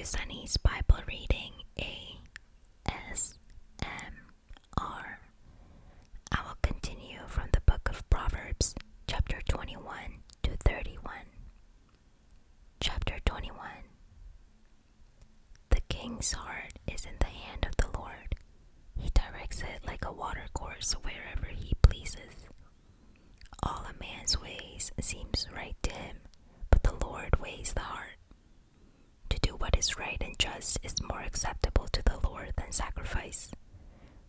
to Sunny's Bible Reading ASMR. I will continue from the book of Proverbs, chapter 21 to 31. Chapter 21. The king's heart is in the hand of the Lord. He directs it like a watercourse wherever he pleases. All a man's ways seems right to him, but the Lord weighs the heart. To do what is right and just is more acceptable to the Lord than sacrifice.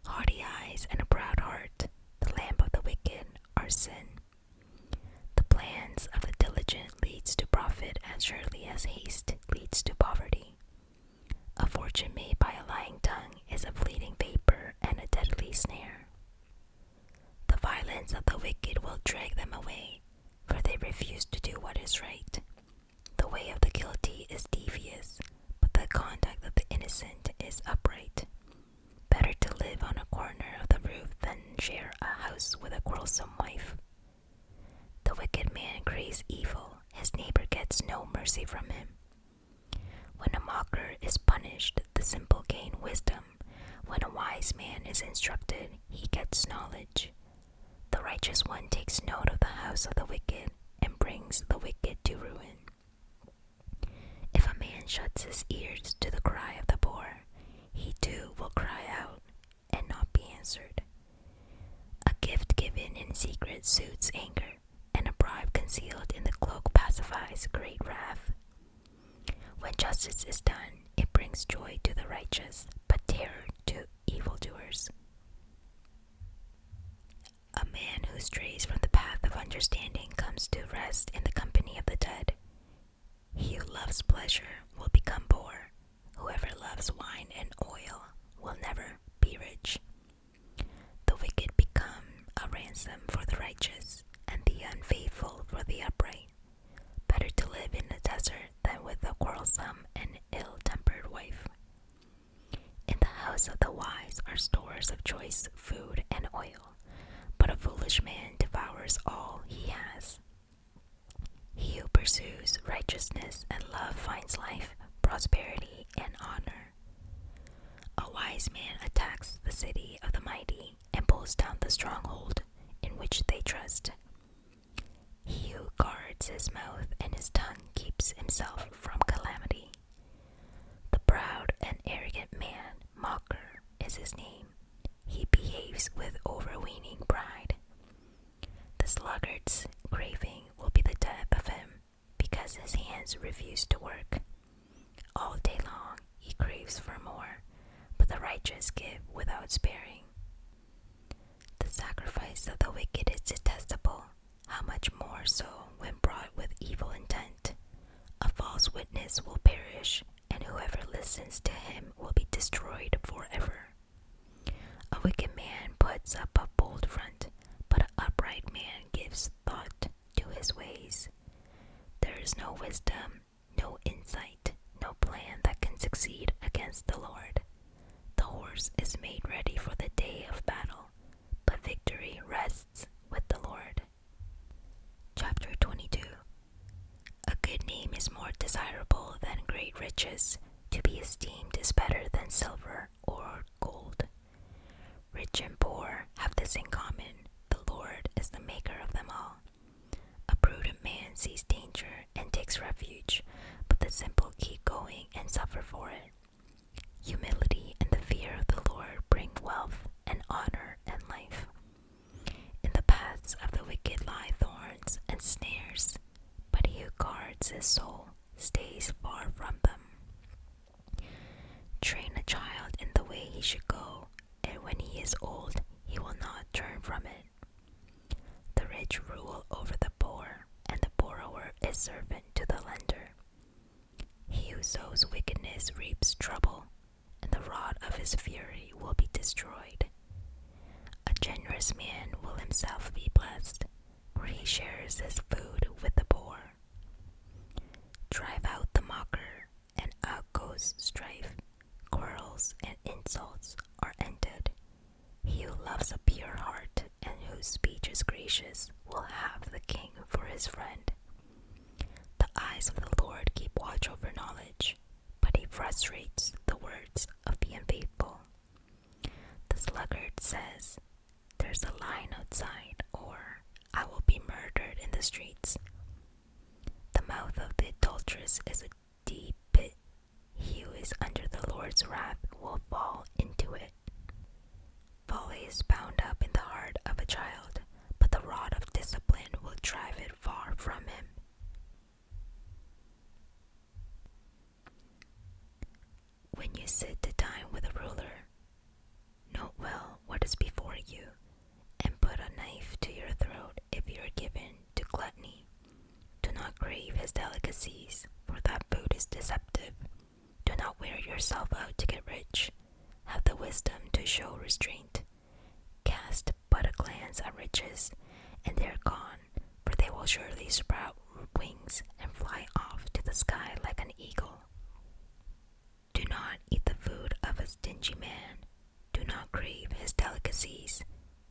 Haughty eyes and a proud heart, the lamp of the wicked, are sin. The plans of the diligent leads to profit as surely as haste leads to poverty. A fortune made by a lying tongue is a fleeting vapor and a deadly snare. The violence of the wicked will drag them away, for they refuse to do what is right. The way of the guilty is devious, but the conduct of the innocent is upright. Better to live on a corner of the roof than share a house with a quarrelsome wife. The wicked man craves evil, his neighbor gets no mercy from him. When a mocker is punished, the simple gain wisdom. When a wise man is instructed, he gets knowledge. The righteous one takes note of the house of the wicked and brings the wicked to ruin. If a man shuts his ears to the cry of the poor, he too will cry out and not be answered. A gift given in secret soothes anger, and a bribe concealed in the cloak pacifies great wrath. When justice is done, it brings joy to the righteous, but terror to evildoers. A man who strays from the path of understanding comes to rest in the company of the dead. He who loves pleasure will become poor. Whoever loves wine and oil will never be rich. The wicked become a ransom for the righteous, and the unfaithful for the upright. Better to live in the desert than with a quarrelsome and ill-tempered wife. In the house of the wise are stores of choice food and oil, but a foolish man devours all he has. He who pursues righteousness and love finds life, prosperity, and honor. A wise man attacks the city of the mighty and pulls down the stronghold in which they trust. He who guards his mouth and his tongue keeps himself from calamity. The proud and arrogant man, mocker, is his name. He behaves with overweening pride. The sluggard's craving will be the death of him, because his hands refuse to work. All day long he craves for more, but the righteous give without sparing. The sacrifice of the wicked is detestable, how much more so when brought with evil intent. A false witness will perish, and whoever listens to him will be destroyed forever. A wicked man puts up a bold front, but an upright man gives thought to his ways. There is no wisdom, no insight, no plan that can succeed against the Lord. The horse is made ready for the day of battle, but victory rests with the Lord. Chapter 22. A good name is more desirable than great riches. To be esteemed is better than silver or gold. Rich and poor have this in common: the Lord is the maker of them all. A prudent man sees danger and takes refuge, but the simple keep going and suffer for it. Humility and the fear of the Lord bring wealth and honor and life. In the paths of the wicked lie thorns and snares, but he who guards his soul stays far from them. Train a child in the way he should go, and when he is old, he will not turn from it. The rich rule over the poor, and the borrower is servant to the lender. He who sows wickedness reaps trouble, and the rod of his fury will be destroyed. A generous man will himself be blessed, for he shares his food with the poor. Drive out the mocker, and out goes strife. Quarrels and insults are ended. He who loves a pure heart and whose speech is gracious will have the king for his friend. The eyes of the Lord keep watch over knowledge, but he frustrates the words of the unfaithful. The sluggard says, "There's a lion outside," or "I will be murdered in the streets." The mouth of the adulteress is a deep pit. He who is under the Lord's wrath will fall into it. Folly is bound up in the heart of a child, but the rod of discipline will drive it far from him. When you sit to dine with a ruler, note well what is before you, and put a knife to your throat if you are given to gluttony. Do not crave his delicacies, for that food is deceptive. Do not wear yourself out to get rich. Have the wisdom to show restraint. Cast but a glance at riches, and they are gone, for they will surely sprout wings and fly off to the sky like an eagle. Do not eat the food of a stingy man. Do not crave his delicacies,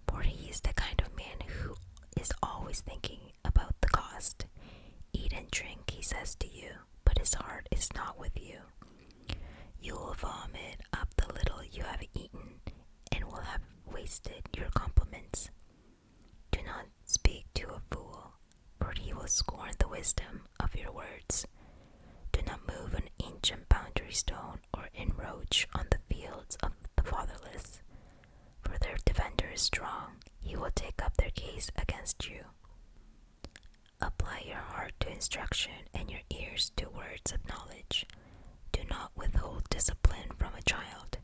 for he is the kind of man who is always thinking about the cost. Eat and drink, he says to you, but his heart is not with you. You will vomit up the little you have eaten, and will have wasted your compliments. Do not speak to a fool, for he will scorn the wisdom of your words. Do not move an ancient boundary stone or encroach on the fields of the fatherless, for their defender is strong. He will take up their case against you. Apply your heart to instruction and your ears to words of knowledge. Do not withhold discipline from a child.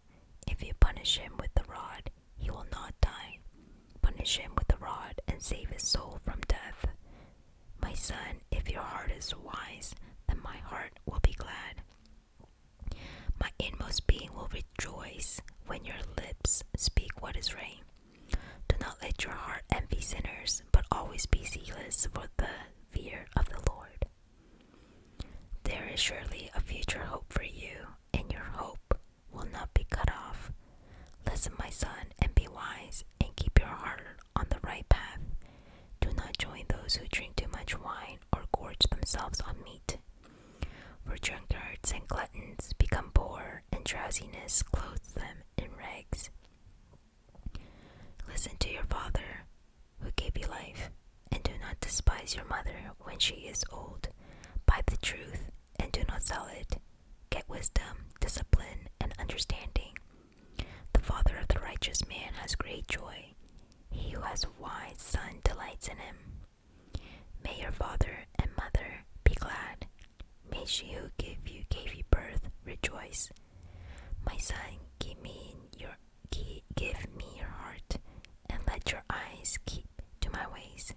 If you punish him with the rod, he will not die. Punish him with the rod and save his soul from death. My son, if your heart is wise, then my heart will be glad. My inmost being will rejoice when your lips speak what is right. Do not let your heart envy sinners, but always be zealous for the fear of the Lord. There is surely a future hope for you, and your hope will not be cut off. Listen, my son, and be wise, and keep your heart on the right path. Do not join those who drink too much wine or gorge themselves on meat. For drunkards and gluttons become poor, and drowsiness clothes them in rags. Listen to your father, who gave you life, and do not despise your mother when she is old. Buy the truth, and do not sell it. Get wisdom, discipline, and understanding. The father of the righteous man has great joy. He who has a wise son delights in him. May your father and mother be glad. May she who gave you birth rejoice. My son, give me your heart, and let your eyes keep to my ways.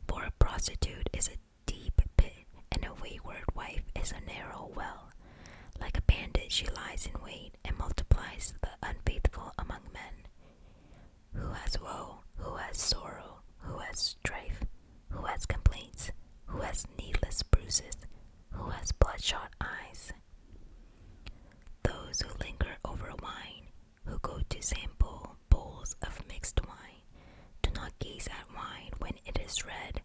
For a prostitute is a deep pit, and a wayward wife is a narrow well. Like a bandit she lies in wait and multiplies the unfaithful among men. Who has woe? Who has sorrow? Who has strife? Who has complaints? Who has needless bruises? Who has bloodshot eyes? Those who linger over wine, who go to sample bowls of mixed wine. Do not gaze at wine when it is red,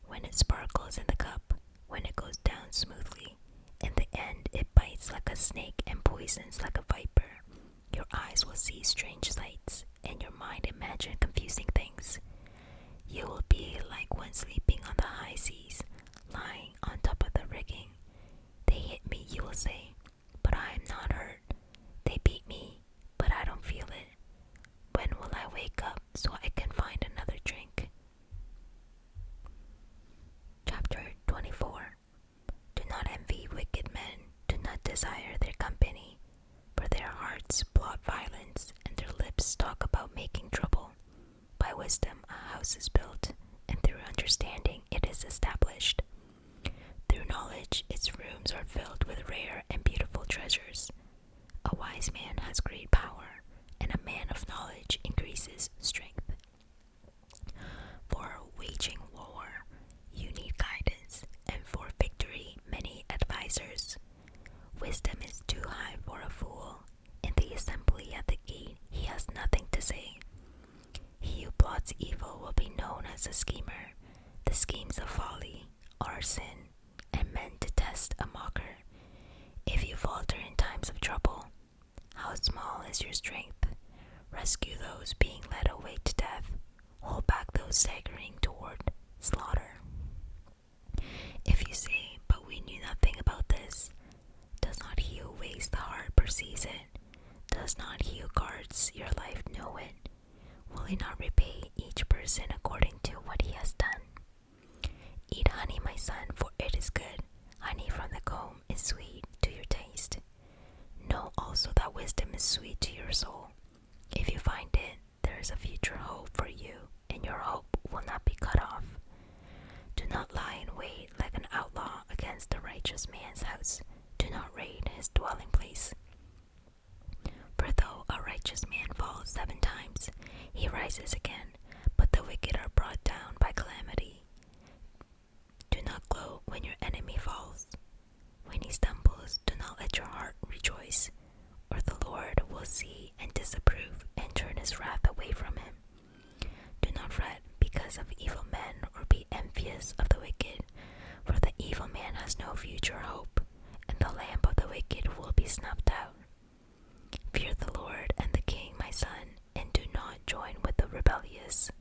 when it sparkles in the cup, when it goes down smoothly. In the end it bites like a snake and poisons like a viper. Your eyes will see strange sights, and your mind imagine confusing things. You will be like one sleeping on the high seas, lying on top of the rigging. They hit me, you will say, but I am not hurt. They beat me, but I don't feel it. When will I wake up so I can find another drink? Chapter 24. Do not envy wicked men. Do not desire their company. For their hearts plot violence, and their lips talk about making trouble. By wisdom a house is built, and through understanding it is established. Through knowledge its rooms are filled with rare and beautiful treasures. A wise man has great power, and a man of knowledge increases strength. For waging war, you need guidance, and for victory, many advisers. Wisdom is too high for a fool. In the assembly at the gate, he has nothing to say. He who plots evil will be known as a schemer. The schemes of folly are sin, and men detest a mocker. If you fall those being led away to death. Hold back those staggering toward slaughter. If you say, "But we knew nothing about this," does not he who weighs the heart perceives it? Does not he who guards your life know it? Will he not repay each person according to what he has done? Eat honey, my son, for it is good. Honey from the comb is sweet to your taste. Know also that wisdom is sweet to your soul. If you find it, there is a future hope for you, and your hope will not be cut off. Do not lie in wait like an outlaw against the righteous man's house. Do not raid his dwelling place. For though a righteous man falls 7 times, he rises again, but the wicked are brought down by calamity. Do not gloat when your enemy falls. When he stumbles, do not let your heart rejoice, or the Lord will see and disapprove and turn his wrath away from him. Do not fret because of evil men, or be envious of the wicked, for the evil man has no future hope, and the lamp of the wicked will be snuffed out. Fear the Lord and the king, my son, and do not join with the rebellious,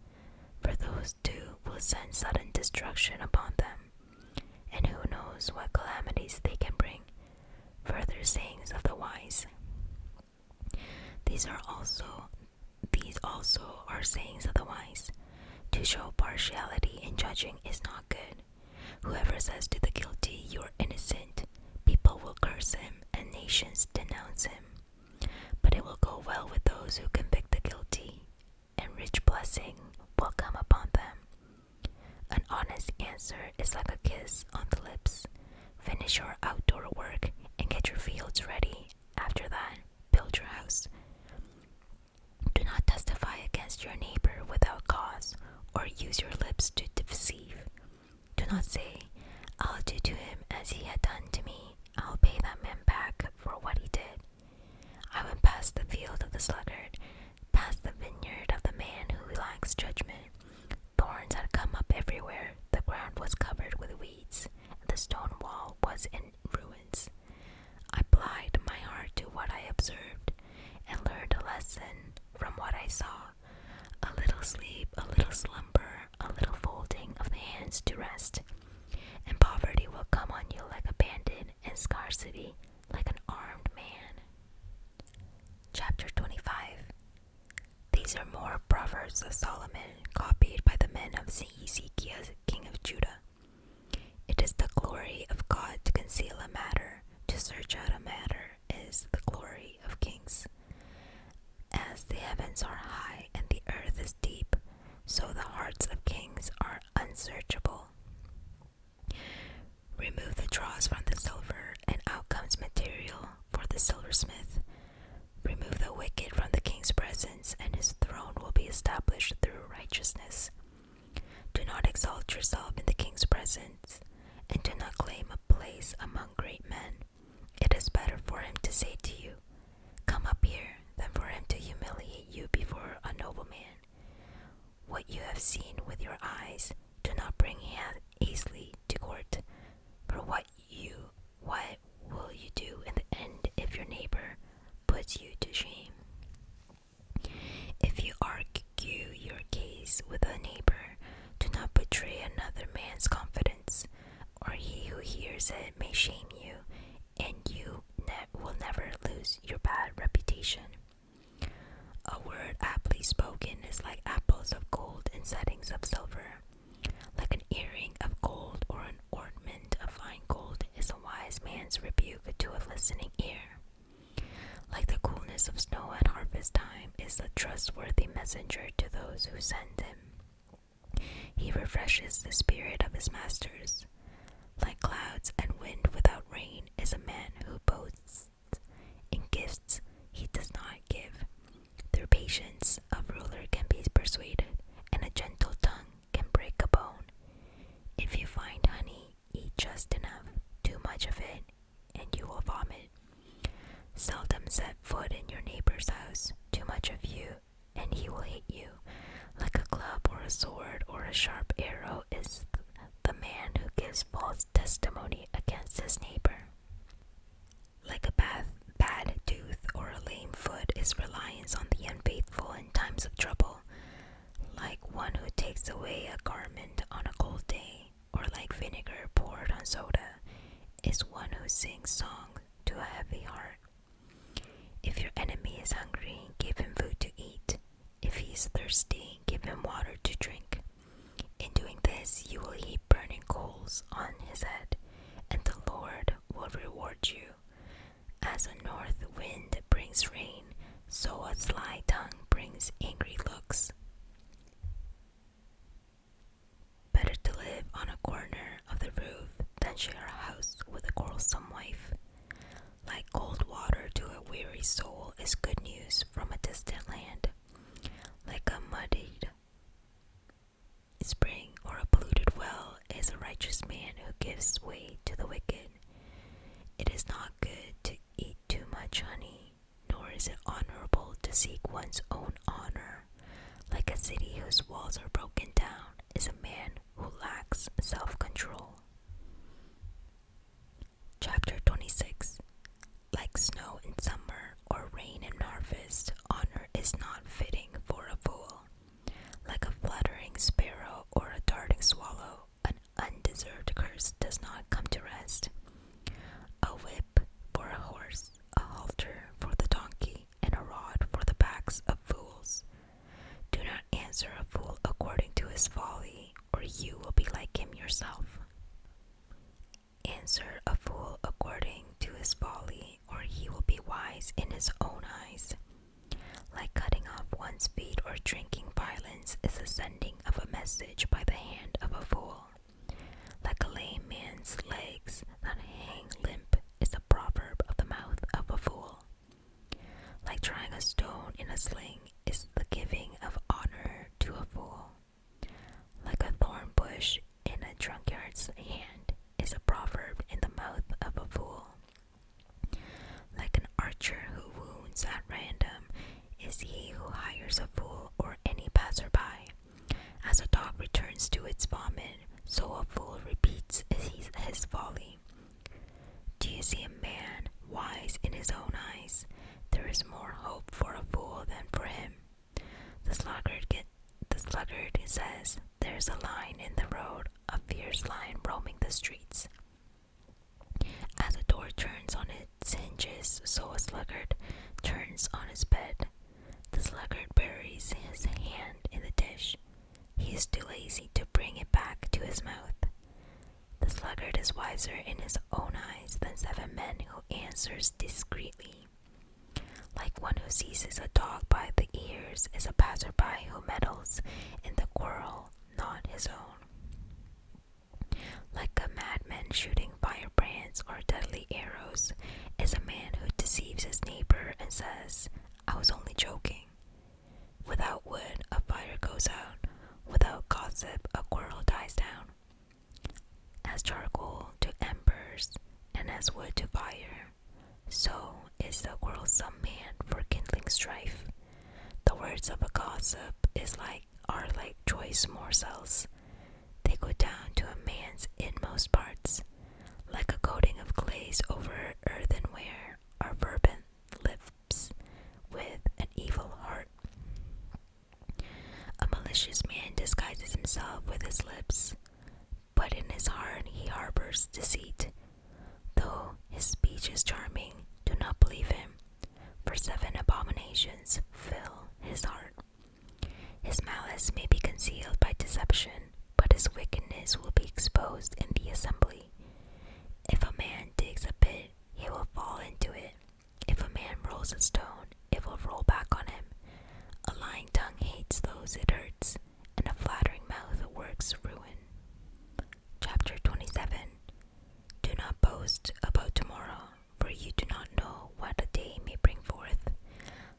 for those two will send sudden destruction upon them, and who knows what calamities they can bring. Further sayings of the wise. These also are sayings of the wise. To show partiality in judging is not good. Whoever says to the guilty, "You are innocent," people will curse him and nations denounce him. But it will go well with those who convict the guilty, and rich blessing will come upon them. An honest answer is like a kiss on the lips. Finish your outdoor work and get your fields ready. After that, build your house. Do not testify against your neighbor without cause, or use your lips to deceive. Do not say, "I'll do to him as he had done to me. I'll pay that man back for what he did." I went past the field of the sluggard, past the vineyard of the man who lacks judgment. Thorns had come up everywhere. The ground was covered with weeds, and the stone wall was in ruins. I applied my heart to what I observed, and learned a lesson from what I saw. A little sleep, a little slumber, a little folding of the hands to rest, and poverty will come on you like a bandit, and scarcity like an armed man. Chapter 25. These are more Proverbs of Solomon, copied by the men of Ezekiel, king of Judah. It is the glory of God to conceal a matter. To search out a matter is the glory of kings. As the heavens are high and the earth is deep, so the hearts of kings are unsearchable. Remove the dross from the silver, and out comes material for the silversmith. Remove the wicked from the king's presence, and his throne will be established through righteousness. Do not exalt yourself in the king's presence, and do not claim a place among great men. It is better for him to say to you, "Come up here," than for him to humiliate you before a nobleman. What you have seen with your eyes, do not bring hastily to court. For what will you do in the end if your neighbor puts you to shame? If you argue your case with a neighbor, do not betray another man's confidence, or he who hears it may shame you, and you will never lose your bad reputation. A word aptly spoken is like apples of gold in settings of silver. Like an earring of gold or an ornament of fine gold is a wise man's rebuke to a listening ear. Like the coolness of snow at harvest time is a trustworthy messenger to those who send him. He refreshes the spirit of his masters. Like clouds and wind without rain is a man who boasts in gifts he does not give. Through patience, a ruler can be persuaded, and a gentle tongue can break a bone. If you find honey, eat just enough. Too much of it, and you will vomit. Seldom set foot in your neighbor's house. Too much of you, and he will hate you. Like a club or a sword or a sharp arrow is the man who gives false testimony against his neighbor. Like a bad tooth or a lame foot is reliance on the unfaithful in times of is one who sings song to a heavy heart. If your enemy is hungry, give him food to eat. If he is thirsty, give him water to drink. In doing this, you will heap burning coals on his head, and the Lord will reward you. As a north wind brings rain, so a sly tongue brings angry looks. Better to live on a corner of the roof than share a house with a quarrelsome wife. Like cold water to a weary soul is good news from a distant land. Like a muddied spring or a polluted well is a righteous man who gives way to the wicked. It is not good to eat too much honey, nor is it honorable to seek one's own honor. Like a city whose walls are broken down is a man who lacks self-control. Chapter 26. Like snow in summer or rain in harvest, honor is not fitting for a fool. Like a fluttering sparrow or a darting swallow, an undeserved curse does not come to rest. A whip for a horse, a halter for the donkey, and a rod for the backs of fools. Do not answer a fool according to his folly, or you will be like him yourself. Answer a fool according to his folly, or he will be wise in his own eyes. Like cutting off one's feet or drinking violence is the sending of a message by the hand of a fool. Like a lame man's legs that hang limp is the proverb of the mouth of a fool. Like trying a stone in a sling is the giving of honor to a fool. Like a thorn bush in a drunkard's hand is a proverb in the mouth of a fool. Like an archer who wounds at random is he who hires a fool or any passerby. As a dog returns to its vomit, so a fool repeats his folly. Do you see a man wise in his own eyes? There is more hope for a fool than for him. The sluggard says, "There's a lion in the road, a fierce lion roaming the streets." As a door turns on its hinges, so a sluggard turns on his bed. The sluggard buries his hand in the dish. He is too lazy to bring it back to his mouth. The sluggard is wiser in his own eyes than 7 men who answers discreetly. Like one who seizes a dog by the ears is a passerby who meddles in the quarrel, not his own. Like a madman shooting firebrands or deadly arrows is a man who deceives his neighbor and says, "I was only joking." Without wood, a fire goes out. Without gossip, a quarrel dies down. As charcoal to embers and as wood to fire, so is the quarrelsome man for kindling strife. The words of a gossip are like choice morsels. They go down to a man's inmost parts. Like a coating of glaze over earthenware are fervent lips with an evil heart. A malicious man disguises himself with his lips, but in his heart he harbors deceit. Though his speech is charming, do not believe him, for 7 abominations fill his heart. His malice may be concealed by deception, but his wickedness will be exposed in the assembly. If a man digs a pit, he will fall into it. If a man rolls a stone, it will roll back on him. A lying tongue hates those it hurts, and a flattering mouth works ruin. Chapter 27. Do not boast about tomorrow, for you do not know what a day may bring forth.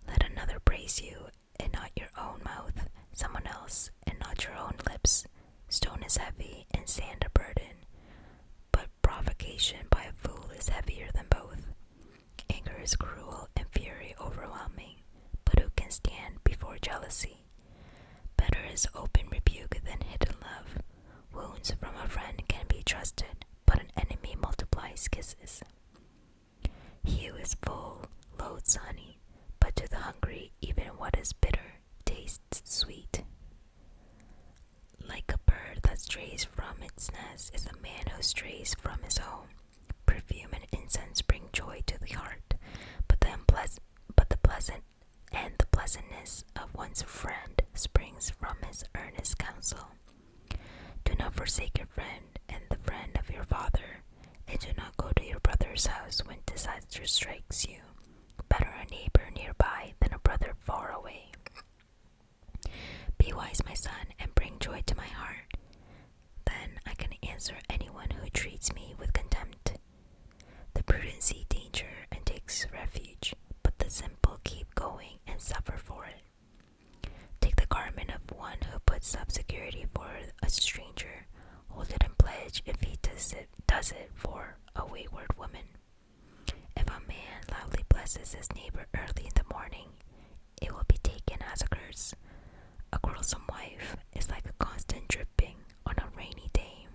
Let another praise you, and not your own mouth, someone else, and not your own lips. Stone is heavy, and sand a burden, but provocation by a fool is heavier than both. Anger is cruel, and fury overwhelming, but who can stand before jealousy? Better is open rebuke than hidden love. Wounds from a friend can be trusted, but an enemy multiplies kisses. He who is full loathes honey, but to the hungry even what is bitter tastes sweet. Like a bird that strays from its nest is a man who strays from his home. Perfume brother's house when disaster strikes you. Better a neighbor nearby than a brother far away. Be wise, my son, and bring joy to my heart. Then I can answer anyone who treats me with contempt. The prudent see danger and takes refuge, but the simple keep going and suffer for it. Take the garment of one who puts up security for a stranger. Hold it in pledge if he does it for a wayward woman. If a man loudly blesses his neighbor early in the morning, it will be taken as a curse. A quarrelsome wife is like a constant dripping on a rainy day.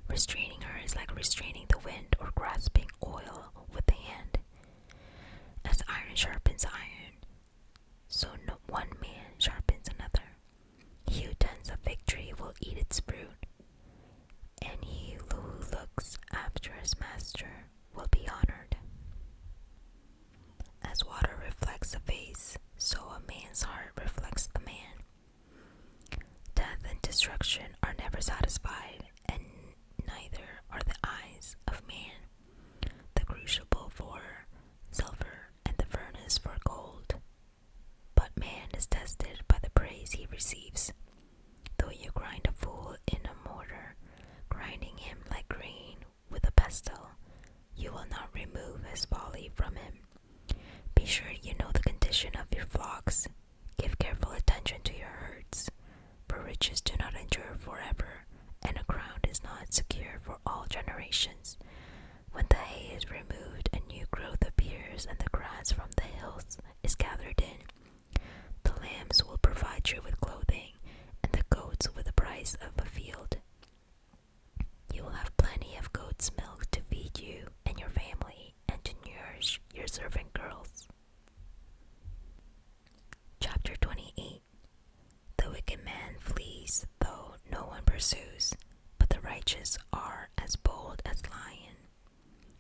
Restraining her is like restraining the wind or grasping oil with the hand. As iron sharpens iron, so no one man sharpens another. He who tends a fig tree will eat its fruit, and he who looks after his master will be honored. As water reflects a face, so a man's heart reflects the man. Death and destruction are never satisfied, and neither are the eyes of man. The crucible for silver and the furnace for gold. But man is tested by the praise he receives. Though you grind a fool in a mortar, grinding him like grain with a pestle, you will not remove his folly from him. Be sure you know the condition of your flocks. Give careful attention to your herds, for riches do not endure forever, and a crown is not secure for all generations. When the hay is removed, a new growth appears, and the grass from the hills is gathered in. The lambs will provide you with clothing, and the goats with the price of a field. You will have plenty of goat's milk to feed you and your family, and to nourish your servant girls. Chapter 28. The wicked man flees, though no one pursues, but the righteous are as bold as lion.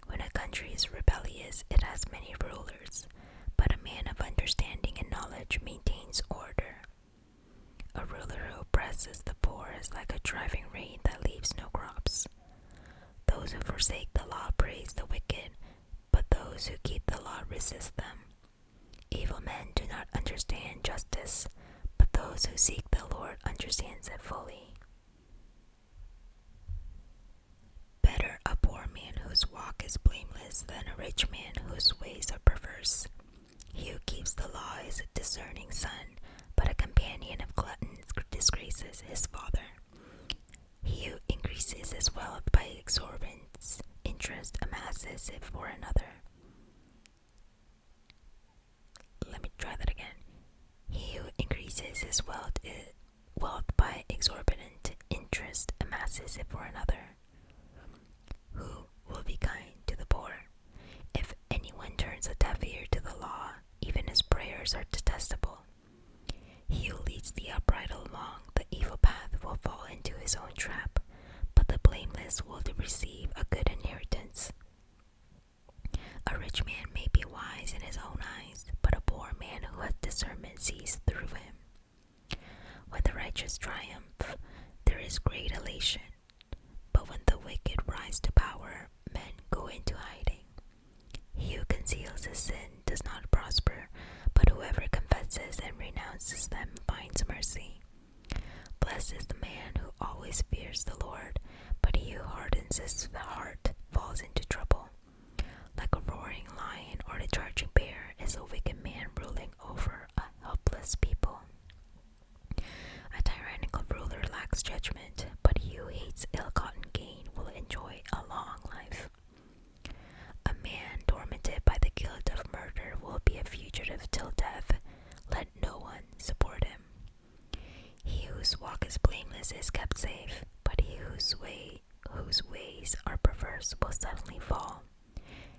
When a country is rebellious, it has many rulers, but a man of understanding and knowledge maintains order. A ruler who oppresses the poor is like a driving rain that leaves no crops. Those who forsake the law praise the wicked, but those who keep the law resist them. Evil men do not understand justice, but those who seek the Lord understands it fully. Better a poor man whose walk is blameless than a rich man whose ways are perverse. He who keeps the law is a discerning son, but a companion of gluttons disgraces his father. He who increases his wealth by exorbitant interest amasses it for another. Let me try that again. He who increases his wealth by exorbitant interest amasses it for another. Who will be kind to the poor? If anyone turns a deaf ear to the law, even his prayers are detestable. He who leads the upright along the evil path will fall into his own trap, but the blameless will receive a good inheritance. A rich man may be wise in his own eyes, but a poor man who has discernment sees through him. When the righteous triumph, there is great elation, but when the wicked rise to power, men go into hiding. He who conceals his sin does not prosper, but whoever confesses and renounces them finds mercy. Blessed is the man who always fears the Lord, but he who hardens his heart falls into trouble. Like a roaring lion or a charging bear is a wicked man ruling over a helpless people. A tyrannical ruler lacks judgment, but he who hates ill-gotten gain will enjoy a long life. A man tormented by the guilt of murder will be a fugitive till death. Let no one support him. He whose walk is blameless is kept safe, but he whose ways are perverse will suddenly fall.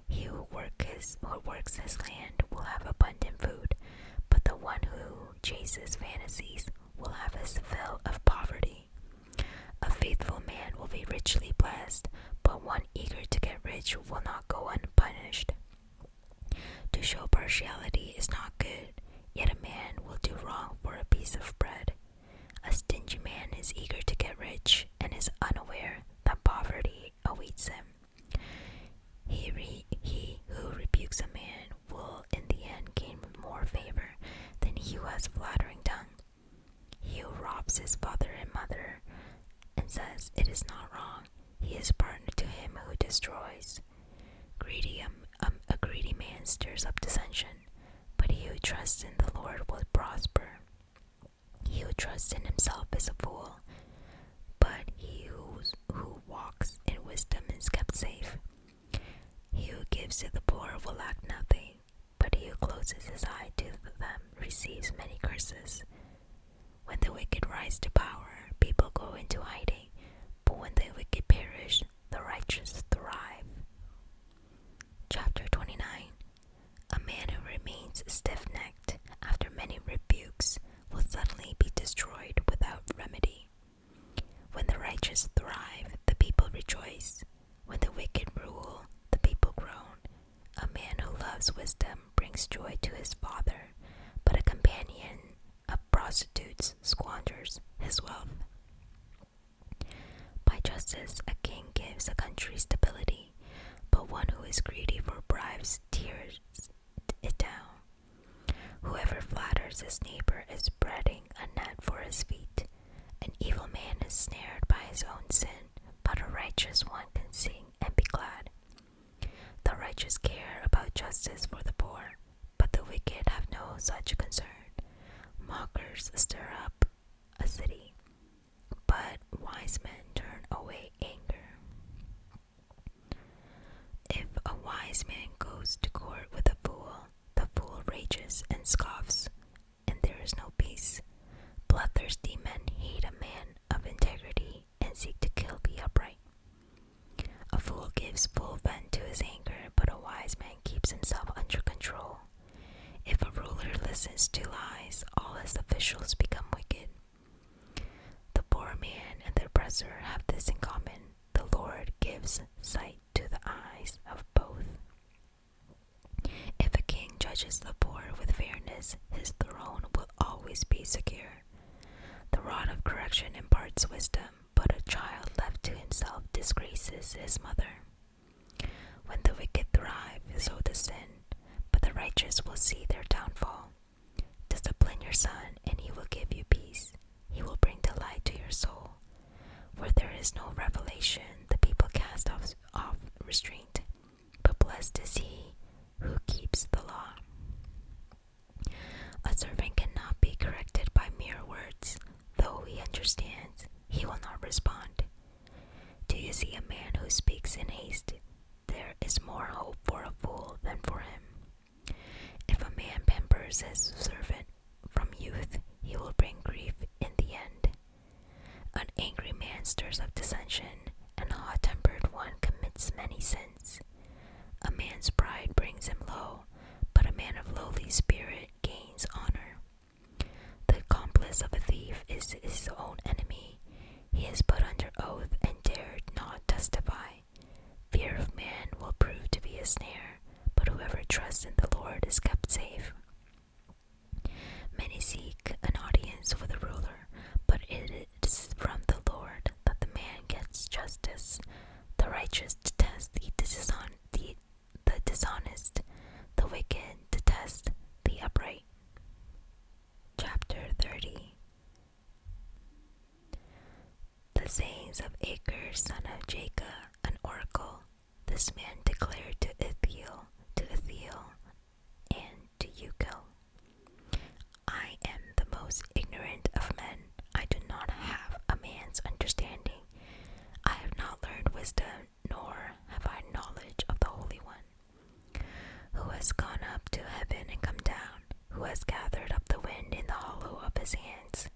He who works his land will have abundant food, but the one who chases fantasies will have his fill of poverty. A faithful man will be richly blessed, but one eager to get rich will not go unpunished. To show partiality is not good, yet a man will do wrong for a piece of bread. A stingy man is eager to get rich and is unaware that poverty awaits him. man stirs up dissension, but he who trusts in the Lord will prosper. He who trusts in himself is a fool, but he who walks in wisdom is kept safe. He who gives to the poor will lack nothing, but he who closes his eye to them receives many curses. When the wicked rise to power, people go into hiding, but when the wicked perish, the righteous thrive. Chapter 29. A man who remains stiff-necked after many rebukes will suddenly be destroyed without remedy. When the righteous thrive, the people rejoice. When the wicked rule, the people groan. A man who loves wisdom brings joy to his father, but a companion of prostitutes squanders his wealth. By justice, a king gives a country stability, but one who is greedy for bribes tears it down. Whoever flatters his neighbor is spreading a net for his feet. An evil man is snared by his own sin, but a righteous one can sing and be glad. The righteous care about justice for the poor, but the wicked have no such concern. Mockers stir up a city, but wise men turn away anger. If a wise man goes to court with a fool, the fool rages and scoffs, and there is no peace. Bloodthirsty men hate a man of integrity and seek to kill the upright. A fool gives full vent to his anger, but a wise man keeps himself under control. If a ruler listens to lies, all his officials become wicked. The poor man and the oppressor have this in common: the Lord gives sight to the eyes of both. If a king judges the poor with fairness, his throne will always be secure. The rod of correction imparts wisdom, but a child left to himself disgraces his mother. When the wicked thrive, so does sin, but the righteous will see their downfall. Discipline your son, and he will give you peace. He will bring delight to your soul. Where there is no revelation, the people cast off restraint, but blessed is he who keeps the law. A servant cannot be corrected by mere words. Though he understands, he will not respond. Do you see a man who speaks in haste? There is more hope for a fool than for him. If a man pampers his servant from youth, he will bring grief in the end. An angry man stirs up dissension, and a hot-tempered one commits many sins. A man's pride brings him low, but a man of lowly spirit gains honor. The accomplice of a thief is his own enemy. He is put under oath and dared not testify. Fear of man will prove to be a snare, but whoever trusts in the Lord is kept safe. Many seek an audience with a ruler, but it is from the Lord that the man gets justice. The righteous detest the dishonest, the wicked detest the upright. Chapter 30. The sayings of Acre, son of Jacob, an oracle. This man declared to Ithiel, and to Ucal, I am the most ignorant of men. I do not have a man's understanding. I have not learned wisdom, nor have I knowledge of the Holy One. Who has gone up to heaven and come down? Who has gathered up the wind in the hollow of his hands?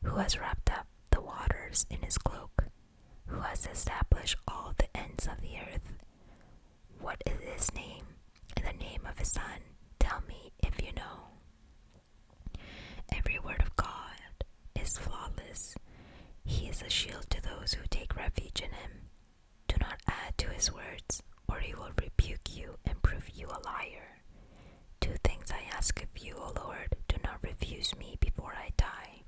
Who has wrapped up the waters in his cloak? Who has established all the ends of the earth? What is his name, and the name of his son? Tell me if you know. Every word of God is flawless. He is a shield to those who take refuge in him. Do not add to his words, or he will rebuke you and prove you a liar. 2 things I ask of you, O Lord. Do not refuse me before I die.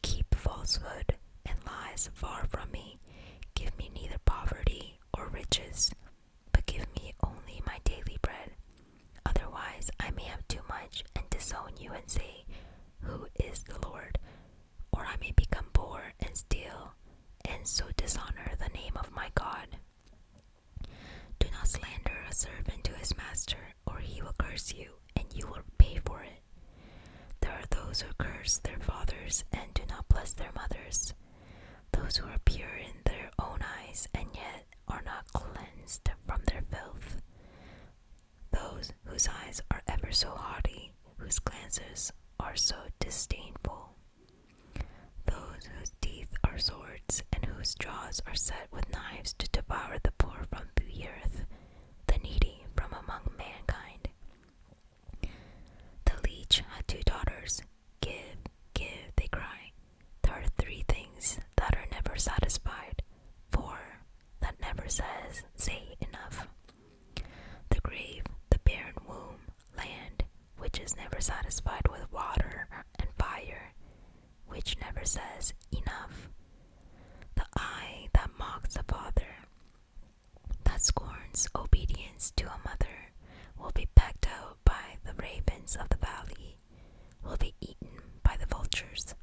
Keep falsehood and lies far from me. Give me neither poverty or riches, but give me only my daily bread. Otherwise I may have too much and disown you and say, Who is the Lord? Or I may become poor and steal, and so dishonor the name of my God. Do not slander a servant to his master. master, or he will curse you, and you will pay for it. There are those who curse their fathers and do not bless their mothers, those who are pure in their own eyes and yet are not cleansed from their filth, those whose eyes are ever so haughty, whose glances are so disdainful, those whose teeth are swords and whose jaws are set with knives to devour the poor from the earth, the needy from among mankind. The leech had 2 daughters. Give, give, they cry. There are 3 things that are never satisfied, 4 that never say enough. The grave, the barren womb, land, which is never satisfied with water, and fire, which never says enough. The eye that mocks a father, that scorns obedience to a mother, will be pecked out by the ravens of the valley, will be eaten by the vultures.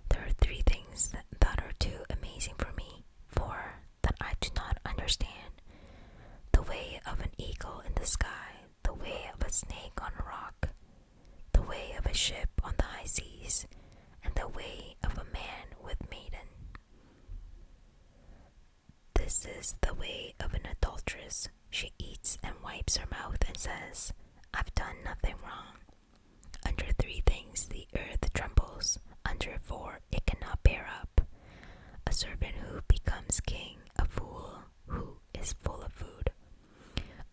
There are 3 things that are too amazing for me, 4 that I do not understand. The way of an eagle in the sky, the way of a snake on a rock, the way of a ship on the high seas, and the way of a man with maiden. This is the way of an adulteress. She eats and wipes her mouth and says, I've done nothing wrong. Under 3 things the earth trembles, under 4 it cannot bear up. A servant who becomes king, a fool who is full of food,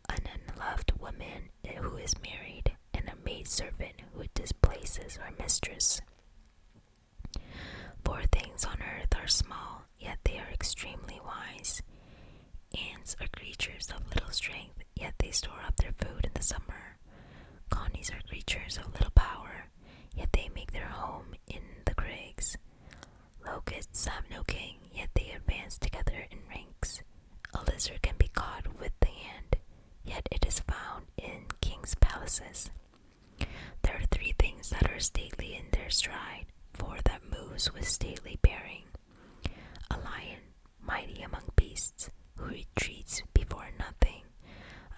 an unloved woman who is married, and a maidservant who displaces her mistress. 4 things on earth are small, yet they are extremely wise. Ants are creatures of little strength, yet they store up their food in the summer. Connies are creatures of little power, yet they make their home in the crags. Locusts have no king, yet they advance together in ranks. A lizard can be caught with the hand, yet it is found in kings' palaces. There are 3 things that are stately in their stride, 4 that moves with stately bearing. A lion, mighty among beasts, who retreats before nothing,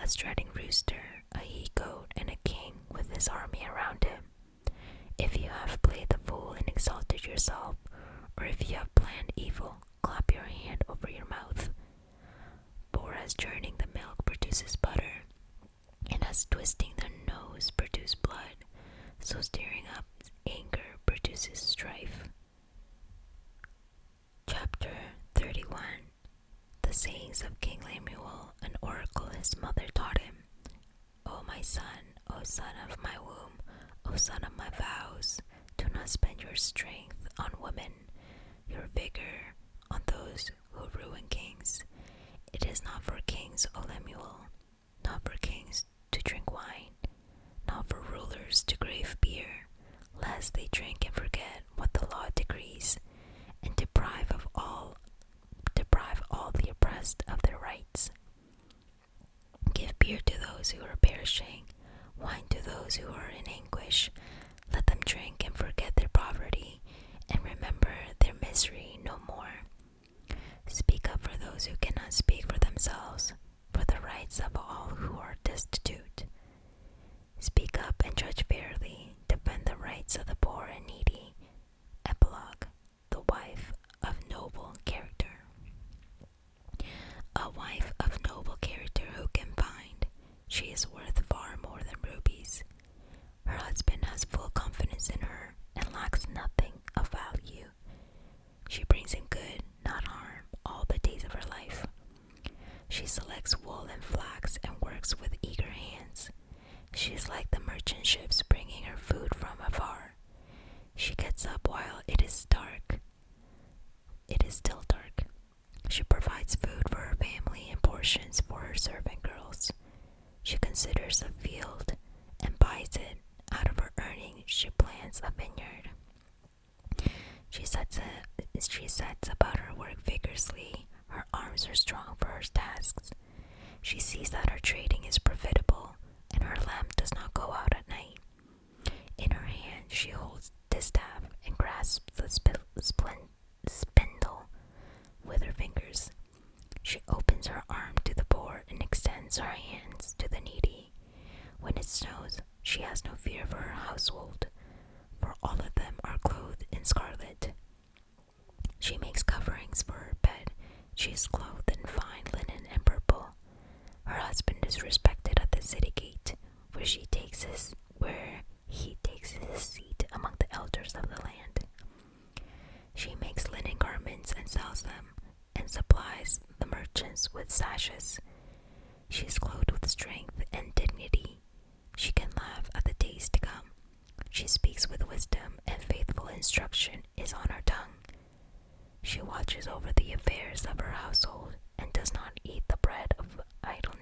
a strutting rooster, a he-goat, and a king with his army around him. If you have played the fool and exalted yourself, or if you have planned evil, clap your hand over your mouth. For as churning the milk produces butter, and as twisting the nose produces blood, so stirring up anger produces strife. Chapter 31. The sayings of King Lemuel, an oracle his mother taught him. O my son, O son of my womb, O son of my vows, do not spend your strength on women, your vigor on those who ruin kings. It is not for kings, O Lemuel, not for kings to drink wine, not for rulers to crave beer, lest they drink and forget what the law decrees, and deprive all the oppressed of their rights. Give beer to those who are perishing, wine to those who are in anguish. Let them drink and forget their poverty, and remember their misery no more. Speak up for those who cannot speak for themselves, for the rights of all who are destitute. Speak up and judge fairly, defend the rights of the poor and needy. Epilogue. The wife of noble character. A wife of noble character who can find? She is worth far more than rubies. Her husband has full confidence in her and lacks nothing of value. She brings in good, not harm, all the days of her life. She selects wool and flax and works with eager hands. She is like the merchant ships bringing her food from afar. She gets up while it is dark. It is still dark. She provides food for her family and portions for her servant girls. She considers a field and buys it. Out of her earnings, she plants a vineyard. She sets about her work vigorously. Her arms are strong for her tasks. She sees that her trading is profitable, and her lamp does not go out at night. In her hand she holds distaff and grasps the spindle with her fingers. She opens her arm to the poor and extends her hands to the needy. When it snows, she has no fear for her household, for all of them are clothed in scarlet. She makes coverings for her bed. She is clothed in fine linen and purple. Her husband is respected at the city gate, where he takes his seat among the elders of the land. She makes linen garments and sells them, and supplies the merchants with sashes. She is clothed with strength and dignity. She can laugh at the days to come. She speaks with wisdom, and faithful instruction is on her tongue. She watches over the affairs of her household and does not eat the bread of idleness.